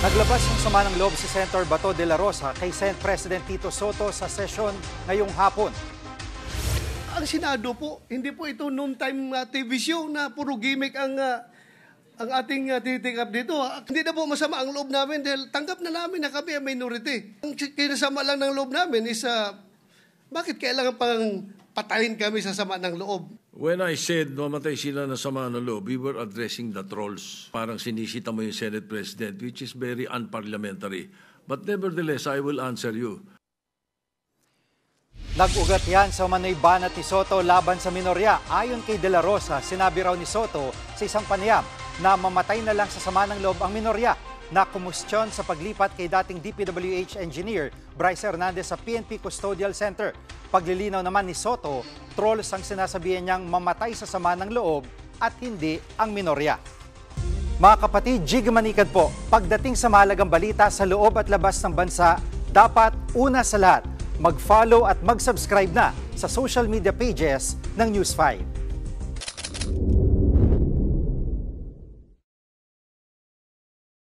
Naglabas ng sama ng loob si Senator Bato de la Rosa kay Senate President Tito Soto sa sesyon ngayong hapon. Ang Senado po, hindi po ito noon time TV show na puro gimmick ang ating tinitikap dito. Hindi na po masama ang loob namin dahil tanggap na namin na kami ang minority. Ang kinasama lang ng loob namin is bakit kailangan pang patayin kami sa sama ng loob? When I said mamatay sila na sama ng loob, we were addressing the trolls. Parang sinisita mo yung Senate President, which is very unparliamentary. But nevertheless, I will answer you. Nag-ugat yan sa umano'y banat ni Soto laban sa minorya. Ayon kay De La Rosa, sinabi raw ni Soto sa isang panayam na mamatay na lang sa sama ng loob ang minorya na kumustyon sa paglipat kay dating DPWH engineer Bryce Hernandez sa PNP Custodial Center. Paglilinaw naman ni Soto, trolls ang sinasabihan niyang mamatay sa sama ng loob at hindi ang minorya. Mga kapatid, Jig Manikad po, pagdating sa mahalagang balita sa loob at labas ng bansa, dapat una sa lahat, mag-follow at mag-subscribe na sa social media pages ng News 5.